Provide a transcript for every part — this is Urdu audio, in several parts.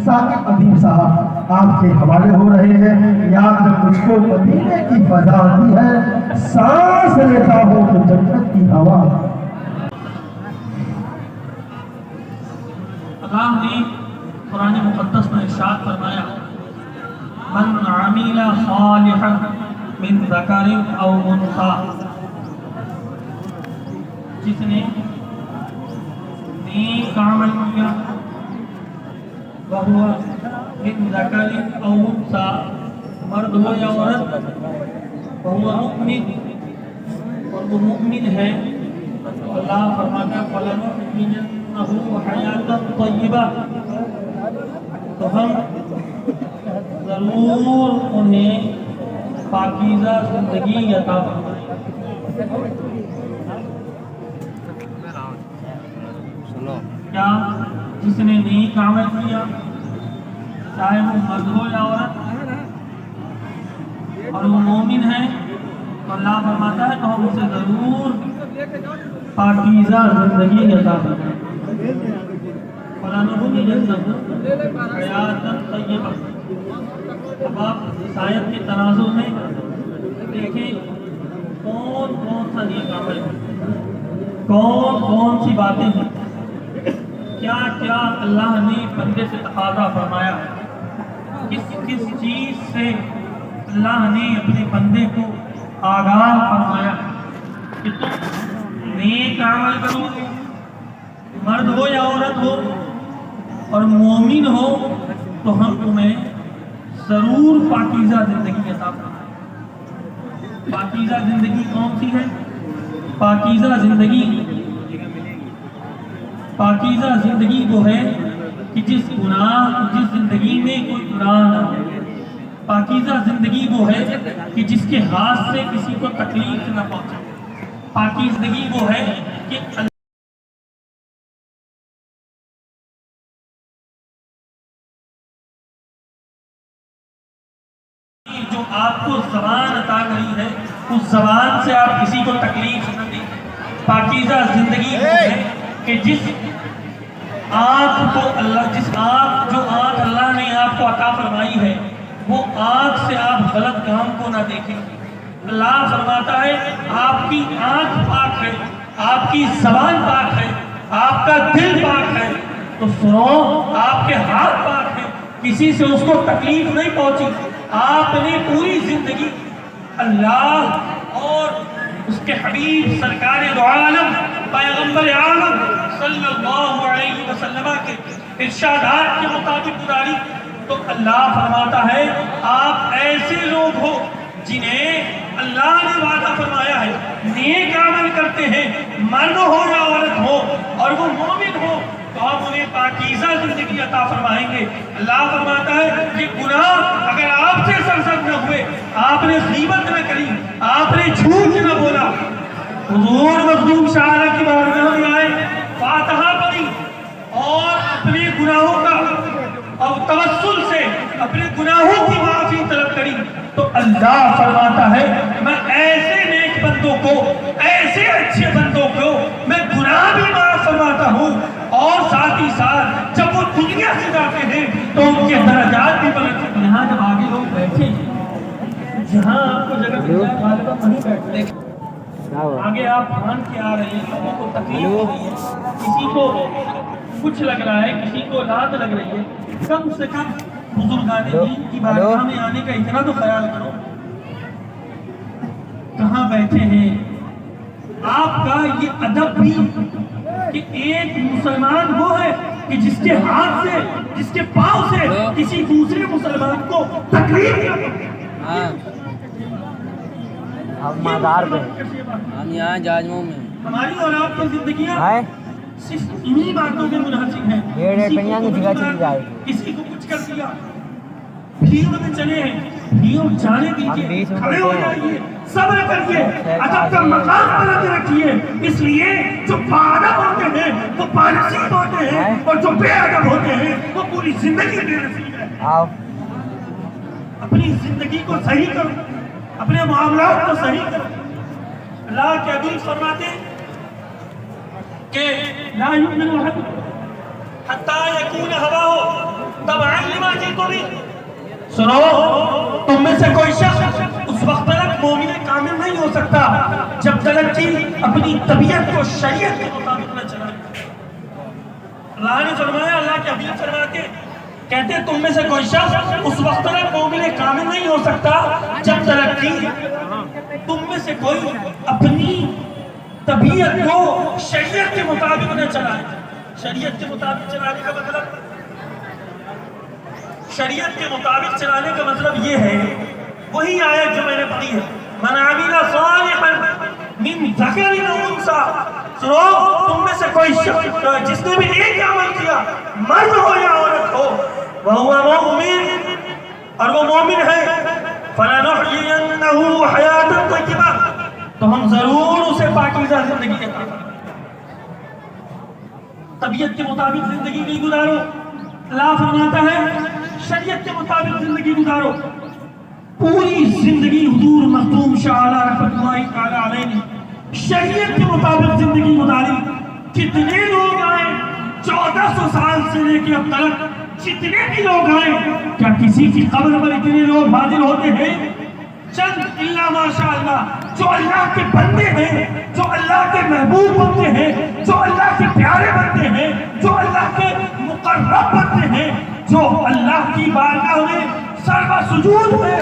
ثاقب ادیب صاحب آپ کے حوالے ہو رہے ہیں. یاد جب مجھ کو مدینے کی فضا آتی ہے، سانس لیتا ہوں تو جنت کی ہوا. اللہ نے قرآن مقدس میں ارشاد فرمایا، من عمل صالحا من ذکر او انثی، جس نے نیک عمل کیا وہو من ذکر او انثی، مرد ہو یا عورت، وہو مؤمن، اور وہ مؤمن ہے، اللہ فرماتا ہے فَلَنُحْيِيَنَّهُ حَيَاةً طَيِّبَةً، تو ہم ضرور انہیں پاکیزہ زندگی عطا فرمائیں. کیا جس نے نیک عمل کیا، چاہے وہ مرد ہو یا عورت، اور وہ مومن ہے، تو اللہ فرماتا ہے تو ہم اسے ضرور پاکیزہ زندگی عطا فرمائیں. فَلَنُحْيِيَنَّهُ حَيَاةً طَيِّبَةً. اب آپ اس آیت کے تناظر میں دیکھیں کون کون سا نیک عمل ہے، کون کون سی باتیں ہیں، کیا کیا اللہ نے بندے سے تقاضا فرمایا، کس کس چیز سے اللہ نے اپنے بندے کو آگاہ فرمایا کہ تم نیک عمل کرو، مرد ہو یا عورت ہو اور مومن ہو، تو ہم تمہیں ضرور پاکیزہ زندگی عطا فرمائیں. پاکیزہ زندگی کون سی ہے؟ پاکیزہ زندگی وہ ہے کہ جس زندگی میں کوئی گناہ نہ ہو. پاکیزہ زندگی وہ ہے کہ جس کے ہاتھ سے کسی کو تکلیف نہ پہنچے. پاکیزہ زندگی وہ ہے کہ جو آپ کو زبان عطا کری ہے، اس زبان سے آپ کسی کو تکلیف نہ دیں. پاکیزہ زندگی وہ ہے کہ جس آنکھ اللہ نے آپ کو عطا فرمائی ہے، وہ آنکھ سے آپ غلط کام کو نہ دیکھیں. اللہ فرماتا ہے آپ کی آنکھ پاک ہے، آپ کی زبان پاک ہے، آپ کا دل پاک ہے، تو سنو آپ کے ہاتھ پاک ہے، کسی سے اس کو تکلیف نہیں پہنچی. آپ نے پوری زندگی اللہ اور اس کے حبیب سرکار دو عالم پیغمبر عالم صلی اللہ علیہ وسلم کے ارشادات کے مطابق گزاری. تو اللہ فرماتا ہے آپ ایسے لوگ ہو جنہیں اللہ نے وعدہ فرمایا ہے، نیک عمل کرتے ہیں، مرد ہو یا عورت ہو، اور وہ مومن ہو، تو ہم انہیں پاکیزہ زندگی عطا فرمائیں گے. اللہ فرماتا ہے یہ گناہ اگر آپ سے سرزد نہ ہوئے، آپ نے غیبت نہ کری، آپ نے جھوٹ نہ بولا، حضور مخدوم شاہ کی بارگاہ میں آئے، فاتحہ پڑھی اور اپنے گناہوں کا اور توسل سے اپنے گناہوں کی معافی طلب کری، تو اللہ فرماتا ہے میں ایسے نیک بندوں کو، ایسے اچھے بندوں کو میں گناہ بھی معاف فرماتا ہوں، اور ساتھ ہی ساتھ جب وہ دنیا سے جاتے ہیں تو ان کے درجات بھی بلند ہیں. یہاں جب آگے لوگ بیٹھے ہیں، جہاں آپ کو جگہ مل جائے غالباً وہیں بیٹھتے ہیں. آگے آپ بھان کے آ رہے ہیں، لوگوں کو تکلیف ہو رہی ہے، کسی کو کچھ لگ رہا ہے، کسی کو لات لگ رہی ہے، کم سے کم بزرگان دین کی بارگاہ میں آنے کا اتنا تو خیال کرو. کہاں بیٹھے ہیں؟ آپ کا یہ ادب بھی کہ ایک مسلمان وہ ہے کہ جس کے ہاتھ سے، جس کے پاؤں سے کسی دوسرے مسلمان کو تکلیف نہ پہنچے. ہم مزار پہ ہم یہاں جاجموں میں ہماری اور آپ کی زندگیاں صرف انہی باتوں میں منحصر ہیں. کسی کو کچھ کر دیا، بھیڑ میں چلے ہیں، بھیڑ جانے دیجیے، کھڑے ہو جائیے، صبر کریے، ادب کا مقام بلند رکھیے. اس لیے جو باادب ہوتے ہیں وہ بانصیب ہوتے ہیں، اور جو بے ادب ہوتے ہیں وہ پوری زندگی بے نصیب ہے. اپنی زندگی کو صحیح کرو، اپنے معاملات کو صحیح کرو. اللہ کے حبیب فرماتے ہیں کہ لا یؤمن احدکم حتی یکون ہواہ تبعا لما جئت بہ. سنو، تم میں سے کوئی شخص اس وقت تک مومن کامل نہیں ہو سکتا جب تک کہ اپنی طبیعت کو شریعت کے مطابق نہ چلائے. اللہ نے فرمایا، اللہ کے حبیب فرماتے کہتے ہیں تم میں سے کوئی شخص اس وقت تک مومن کامل نہیں ہو سکتا جب تک کہ تم میں سے کوئی اپنی طبیعت کو شریعت کے مطابق نہ چلائے. شریعت کے مطابق چلانے کا مطلب، شریعت کے مطابق چلانے کا مطلب یہ ہے، وہی آیت جو میں نے پڑھی ہے، من عمل صالحا من ذکر او انثی. سنو، تم میں سے کوئی شخص جس نے بھی ایک عمل کیا، مرد ہو یا عورت ہو، وَهُوَ مُؤْمِنٌ، اور وہ مومن ہے، فَلَنُحْيِيَنَّهُ حَيَاةً طَيِّبَةً، تو ہم ضرور اسے پاکیزہ زندگی عطا کریں. طبیعت کے مطابق زندگی نہیں گزارو. اللہ فرماتا ہے شریعت کے مطابق زندگی گزارو. پوری زندگی حضور مخدوم شاہ اعلیٰ رحمۃ اللہ تعالیٰ علیہ نے شریعت کے مطابق زندگی گزاری. کتنے لوگ آئے 1400 سال سے لے کے اب تک، جتنے بھی لوگ آئے، کیا کسی کی قبر پر اتنے لوگ حاضر ہوتے ہیں؟ چند اللہ ماشاء اللہ جو اللہ کے بندے ہیں، جو اللہ کے محبوب بنتے ہیں، جو اللہ کے پیارے بنتے ہیں، جو اللہ کے مقرب بنتے ہیں، جو اللہ کی بارگاہ میں سروا سجود میں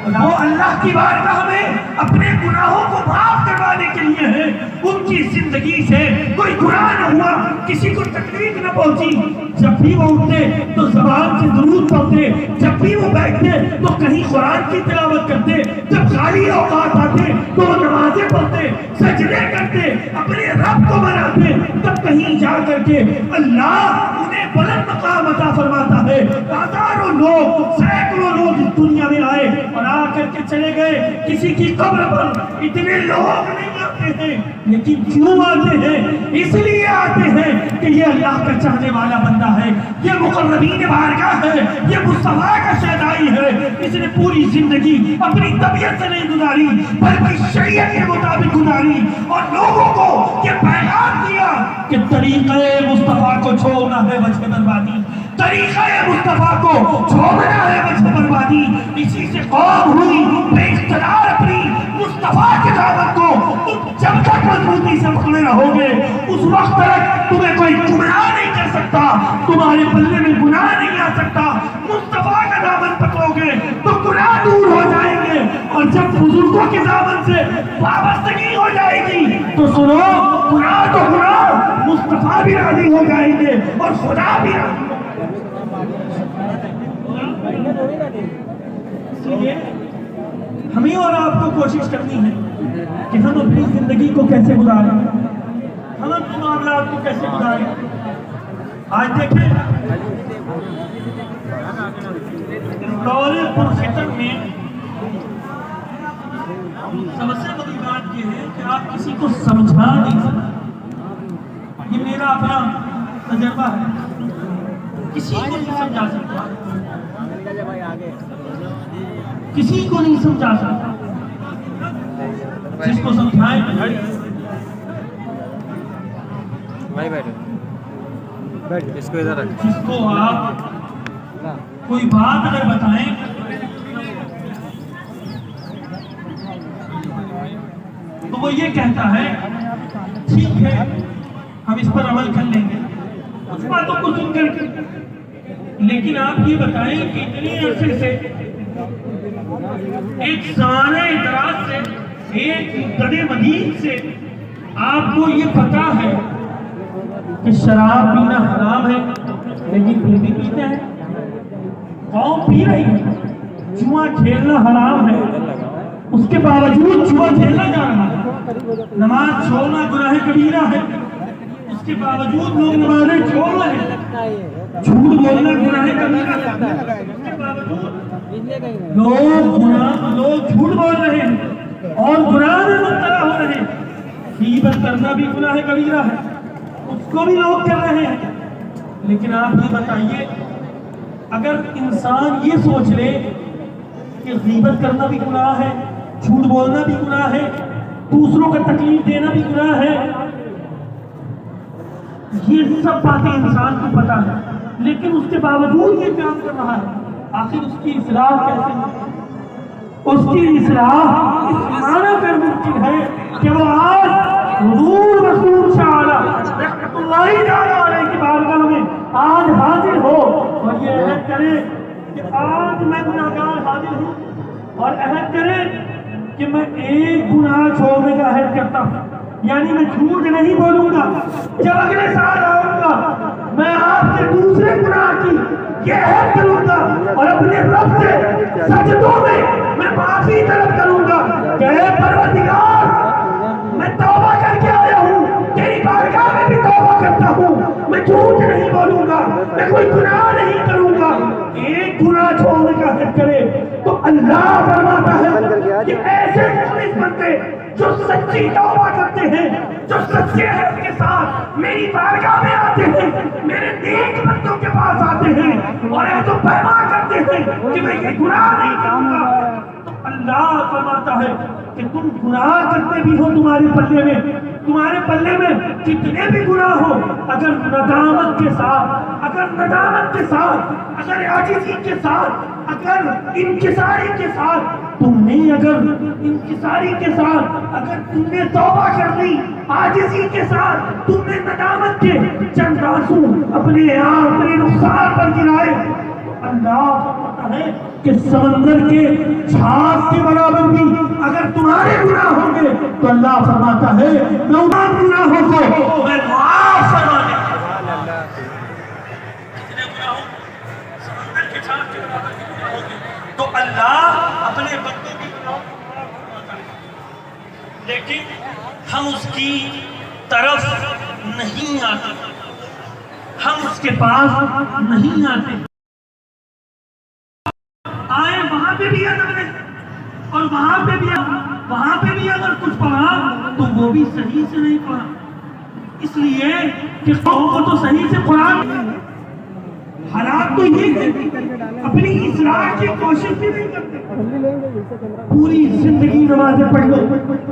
وہ اللہ کی بارگاہ میں اپنے گناہوں کو معاف کروانے کے لیے ہے. ان کی زندگی سے کوئی گناہ نہ ہوا، کسی کو تکلیف نہ پہنچی. جب بھی وہ اٹھتے تو زبان سے درود پڑھتے، جب بھی وہ بیٹھتے تو کہیں قرآن کی تلاوت کرتے، جب خالی اوقات آتے تو وہ نمازیں پڑھتے، سجدے کرتے، اپنے رب کو مناتے. تب کہیں جا کر کے اللہ انہیں بلند مقام عطا فرماتا ہے. ہزاروں لوگ، سینکڑوں لوگ اس دنیا میں آئے اور آ کر کے چلے گئے. کسی کی قبر پر اتنے لوگ نہیں آتے ہیں، لیکن کیوں آتے ہیں؟ اس لیے آتے ہیں کہ یہ اللہ کا چاہنے والا بندہ ہے، یہ مقربین بارگاہ ہے، یہ مصطفیٰ کا شہدائی ہے. اس نے پوری زندگی اپنی طبیعت سے نہیں گزاری بلکہ شریعت کے مطابق گزاری، اور لوگوں کو یہ پیغام دیا کہ طریقہ مصطفیٰ کو چھوڑنا ہے وجہ بربادی، طریقہ مصطفیٰ کو چھوڑنا ہے وجہ بربادی. اسی سے قوم ہوئی بے اقتدار اپنی مصطفیٰ کے دعوت کو. تم جب تک مضبوطی سے پکڑے رہو گے اس وقت تک تمہیں کوئی گمراہ نہیں کر سکتا، تمہارے پلے میں گناہ نہیں آ سکتا. مصطفیٰ کا دامن پکڑو گے تو گناہ دور ہو جائیں گے، اور جب بزرگوں کے دامن سے وابستگی ہو جائے گی تو سنو، گناہ تو گناہ، مصطفیٰ بھی راضی ہو جائیں گے اور خدا بھی راضی. ہمیں اور آپ کو کوشش کرنی ہے کہ ہم اپنی زندگی کو کیسے گزاریں، ہم اپنے معاملات کو کیسے گزاریں. آج دیکھیں دور پرفتن میں سب سے بڑی بات یہ ہے کہ آپ کسی کو سمجھا نہیں سکتے. یہ میرا اپنا تجربہ ہے، کسی کو نہیں سمجھا سکتا، کسی کو نہیں سمجھا سکتا. جس کو سمجھائیں اس کو ادھر رکھ، جس کو آپ کوئی بات اگر بتائیں تو وہ یہ کہتا ہے ٹھیک ہے ہم اس پر عمل کر لیں گے کچھ باتوں کو سن کر کے، لیکن آپ یہ بتائیں کہ اتنی عرصے سے ایک زمانے دراز سے، ایک قدے مدید سے آپ کو یہ پتا ہے کہ شراب پینا حرام ہے، لیکن پھر بھی پیتے ہیں. قوم پی رہی ہے. جوا کھیلنا حرام ہے، اس کے باوجود جوا کھیلنا جا رہا ہے. نماز چھوڑنا گناہ کبیرہ ہے، اس کے باوجود لوگ نمازیں چھوڑ رہے ہیں. جھوٹ بولنا گناہ کبیرہ ہے، اس کے باوجود لوگ جھوٹ بول رہے ہیں اور گناہ میں مبتلا ہو رہے ہیں. غیبت کرنا بھی گناہ کبیرہ ہے، اس کو بھی لوگ کر رہے ہیں. لیکن آپ یہ بتائیے، اگر انسان یہ سوچ لے کہ غیبت کرنا بھی گناہ ہے، جھوٹ بولنا بھی گناہ ہے، دوسروں کو تکلیف دینا بھی گناہ ہے، یہ سب باتیں انسان کو پتا ہے، لیکن اس کے باوجود یہ کام کر رہا ہے، آخر اس کی اصلاح کیسے ممکن ہے؟ اس کی اصلاح اس معنی پر ممکن ہے کہ وہ آج حضور رسول شاہ رحمۃ اللہ تعالیٰ علیہ کی بارگاہ میں آج حاضر ہو اور یہ عہد کرے کہ آج میں گناہگار حاضر ہوں، اور عہد کرے کہ میں ایک گناہ چھوڑنے کا عہد کرتا ہوں، یعنی میں جھوٹ نہیں بولوں گا، جب اگلے سال آؤں گا میں آپ سے دوسرے گناہ کی یہ عہد کروں گا اور اپنے رب سے سجدوں میں معافی طلب کروں گا کہ اے پروردگار میں توبہ کر کے آیا ہوں، تیری بارگاہ میں بھی توبہ کرتا ہوں، میں جھوٹ نہیں بولوں گا، میں کوئی گناہ نہیں کروں گا، ایک گناہ چھوڑنے کا عہد کرے تو اللہ فرماتا ہے کہ ایسے مخلص بندے جو سچی توبہ کرتے ہیں، جو سچے عہد کے ساتھ میری بارگاہ میں آتے ہیں، میرے نیک بندوں کے پاس آتے ہیں اور عہد و پیمان کرتے ہیں کہ میں یہ گناہ نہیں کروں گا، تو اللہ فرماتا ہے کہ تم گناہ کرتے بھی ہو، تمہارے پلے میں کتنے بھی گناہ ہو، اگر ندامت کے ساتھ، اگر عاجزی کے ساتھ، اگر انکساری کے ساتھ تم نے توبہ کر لی، عاجزی کے ساتھ تم نے ندامت کے چند آنسو اپنے رخسار پر گرائے، اللہ فرماتا ہے کہ سمندر کے جھاگ کے برابر بھی اگر تمہارے گناہ ہوں گے تو اللہ فرماتا ہے میں ان گناہوں کو میں معاف فرما دوں گا۔ کتنے گناہ ہوں؟ سمندر کے جھاگ کے برابر بھی گناہ ہوں گے تو اللہ اپنے بندوں کی گناہوں کو معاف فرماتا ہے، لیکن ہم اس کی طرف نہیں آتے، ہم اس کے پاس نہیں آتے، آئے وہاں پہ بھی ادب نہیں، اور وہاں پہ بھی اگر کچھ پڑھا تو وہ بھی صحیح سے نہیں پڑھا، اس لیے کہ قوم کو تو صحیح سے قرآن، حالات تو یہ ہے اپنی اصلاح کی کوشش بھی نہیں کرتے، پوری زندگی نمازیں پڑھ لو،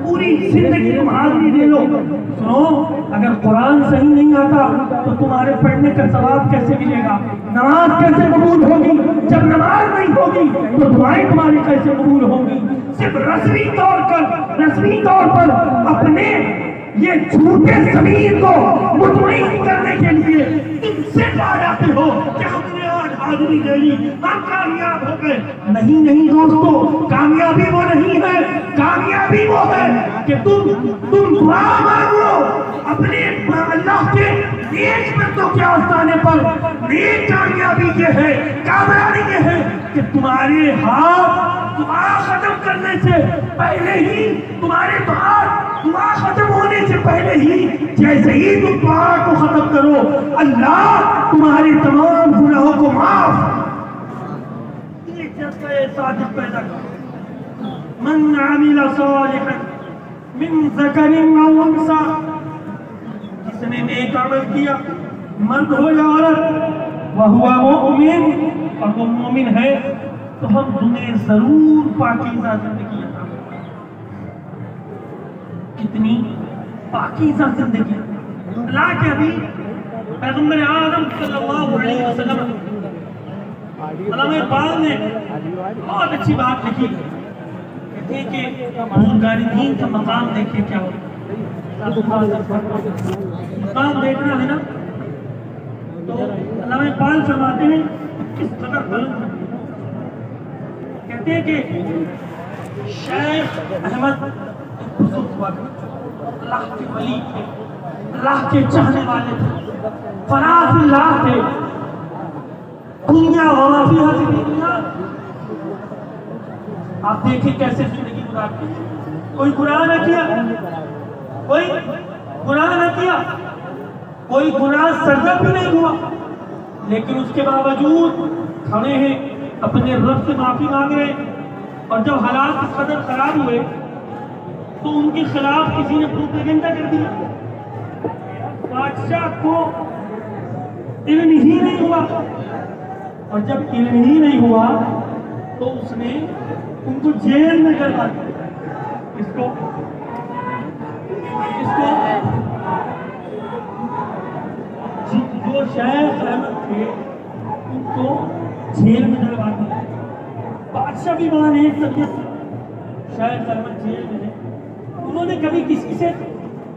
پوری زندگی تم حاضری دے لو، سنو اگر قرآن صحیح نہیں آتا تو تمہارے پڑھنے کا ثواب کیسے ملے گا؟ نماز کیسے قبول ہوگی؟ جب نماز نہیں ہوگی تو دعائیں تمہاری کیسے قبول ہوں گی؟ صرف رسمی طور پر اپنے یہ جھوٹے ضمیر کو مطمئن کرنے کے لیے تم سے کہا جاتے ہو کہ ہم نے آج حاضری دے لی، ہم کامیاب ہو گئے۔ نہیں دوستو، کامیابی وہ نہیں ہے، کامیابی وہ ہے کہ تم دعا مانگو اپنے اللہ کے نیک بندوں کے آستانے پر۔ نیک کامیابی یہ ہے، کامیابی یہ ہے کہ تمہارے ہاتھ دعا ختم کرنے سے پہلے ہی، تمہارے دعا ختم ہونے سے پہلے ہی جیسے ہی تم دعا کو ختم کرو اللہ تمہارے تمام گناہوں کو معاف۔ یہ جذبہ صادق پیدا کرو۔ من عمل صالحا من ذکر او انثى، جس نے نیک عمل کیا، مرد ہو یا عورت، وہو مؤمن، اور وہ مومن ہے، تو ہم تمہیں ضرور پاکیزہ زندگی عطا کریں۔ کتنی پاکیزہ زندگی! اللہ کے حبیب پیغمبر اعظم صلی اللہ علیہ وسلم، علامہ اقبال نے بہت اچھی بات لکھی، کہتے ہیں کہ بزرگان کا مقام دیکھیں کیا ہوتا ہے، مقام دیکھنا ہے نا، تو علامہ اقبال فرماتے ہیں کس قدر بلند ہے، کہتے ہیں کہ شیخ احمد اللہ کے ولی تھے، اللہ کے چاہنے والے تھے، فراز اللہ تھے، دنیا وما فیہا سے دنیا، آپ دیکھیں کیسے زندگی گزارتے ہیں۔ کوئی گناہ نہ کیا، کوئی گناہ سرزد بھی نہیں ہوا، لیکن اس کے باوجود کھڑے ہیں، اپنے رب سے معافی مانگ رہے، اور جب حالات اس قدر خراب ہوئے تو ان کے خلاف کسی نے پروپیگنڈا کر دیا، بادشاہ کو علم ہی نہیں ہوا، اور جب علم ہی نہیں ہوا تو اس نے ان کو جیل میں ڈالوا دیا۔ اس کو جو شیخ احمد تھے ان کو جیل میں ڈلوا دیا، بادشاہ بھی وہاں ایک طبیعت، شیخ احمد جیل میں ہے، انہوں نے کبھی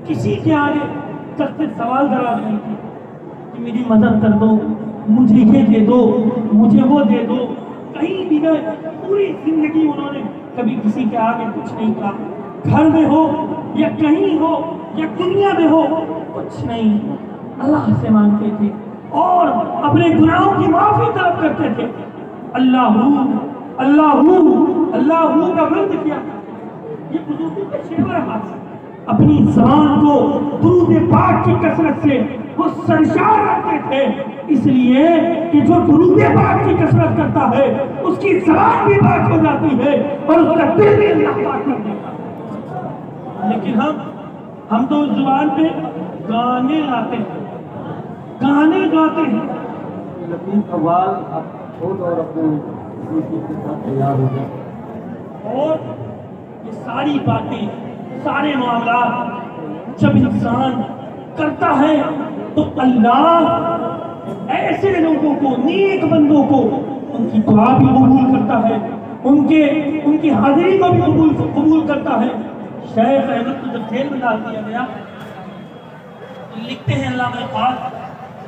کسی کے آگے سخت سوال دراز نہیں کی کہ میری مدد کر دو، مجھے یہ دے دو، مجھے وہ دے دو، کہیں بھی گئے پوری زندگی انہوں نے کبھی کسی کے آگے کچھ نہیں کہا، گھر میں ہو یا کہیں ہو یا دنیا میں ہو کچھ نہیں، اللہ سے مانگتے تھے اور اپنے گناہوں کی معافی طلب کرتے تھے، اللہ کا ورد کیا، یہ بزرگوں کا شیوا رہا، اپنی زبان کو درود پاک کی کثرت سے وہ سرشار رکھتے تھے، اس لیے کہ جو درود پاک کی کثرت کرتا ہے اس کی زبان بھی پاک ہو جاتی ہے اور اس کا دل بھی اللہ پاک کر دیتا ہے۔ لیکن ہم تو اس زبان پہ گانے لاتے ہیں، گانے گاتے ہیں، لطیف قوال آپ خود اور اپنے دوستی کے ساتھ تیار ہو جائے، اور یہ ساری باتیں، سارے معاملات جب انسان کرتا ہے تو اللہ ایسے لوگوں کو، نیک بندوں کو ان کی دعا بھی قبول کرتا ہے، ان کی حاضری کو بھی قبول کرتا ہے۔ شیخ احمد کو جب جیل میں ڈال دیا گیا تو لکھتے ہیں علامہ اقبال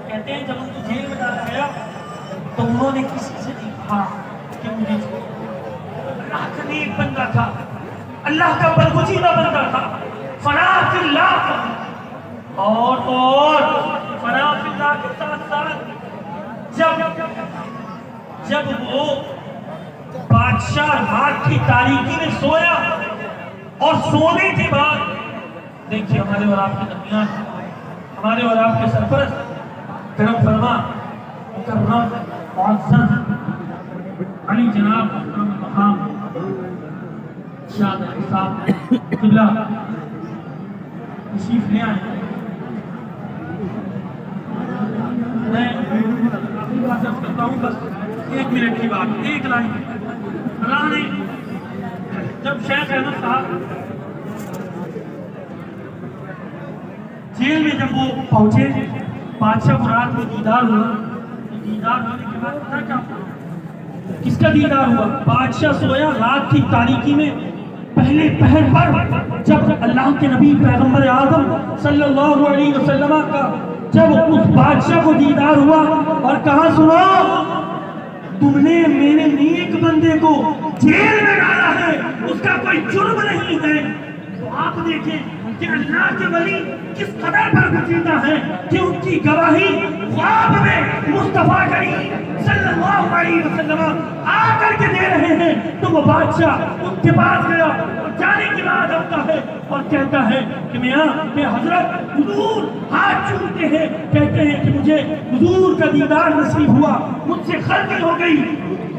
کہتے ہیں جب ان کو جیل میں ڈالا گیا تو انہوں نے کسی سے نہیں کہا کہ مجھے اللہ کا نیک بندہ تھا، اللہ کا برگزیدہ بندہ تھا، فنا فی اللہ، اور فنا فی اللہ کے ساتھ ساتھ جب وہ بادشاہ رات کی تاریکی میں سویا اور سونے کے بعد دیکھیے ہمارے اور آپ کے درمیان، ہمارے اور آپ کے سرپرست کرم فرما مکرم معزز علی جناب محترم مقام شاد صاحب قبلہ تشریف لے آئے، میں کافی بات عرض کرتا ہوں، بس 1 منٹ کی بات، 1 لائن۔ اللہ نے جب شیخ احمد صاحب جیل میں جب وہ پہنچے، بادشاہ کو رات میں دیدار ہوا، دیدار ہونے کے بعد پتہ کیا ہوا؟ کس کا دیدار ہوا؟ بادشاہ سویا رات کی تاریکی میں، پہلے پہر پر جب اللہ کے نبی پیغمبر اعظم صلی اللہ علیہ وسلم کا جب اس بادشاہ کو دیدار ہوا اور کہا سنو تم نے میرے نیک بندے کو جیل میں ڈالا ہے، اس کا کوئی جرم نہیں ہے، تو آپ دیکھیں کہ اللہ کے ولی کس قدر برگزیدہ ہے کہ ان کی گواہی خواب میں مصطفیٰ کریم صلی اللہ علیہ وسلم آ کر کے دے رہے ہیں، تو وہ بادشاہ ان کے پاس گیا اور جانے کے بعد آتا ہے اور کہتا ہے کہ میاں کہ حضرت حضور ہاتھ چھوٹتے ہیں، کہتے ہیں کہ مجھے حضور کا دیدار نصیب ہوا، مجھ سے غلطی ہو گئی،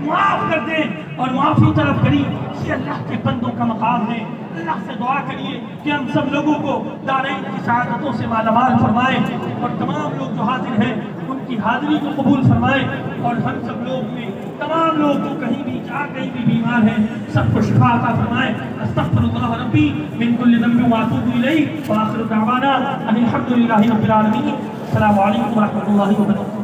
معاف کر دیں، اور معافی طلب کری۔ یہ اللہ کے بندوں کا مقام ہے۔ اللہ سے دعا کریے کہ ہم سب لوگوں کو دارین کی سعادتوں سے مالامال فرمائے، اور تمام لوگ جو حاضر ہیں ان کی حاضری کو قبول فرمائے، اور ہم سب لوگ میں تمام لوگ جو کہیں بھی بیمار ہیں سب کو شفا عطا فرمائے۔ استغفر اللہ ربی من کل ذنب واتوب الیہ، وآخر دعوانا ان الحمد للہ رب العالمین۔ السلام علیکم ورحمۃ اللہ وبرکاتہ۔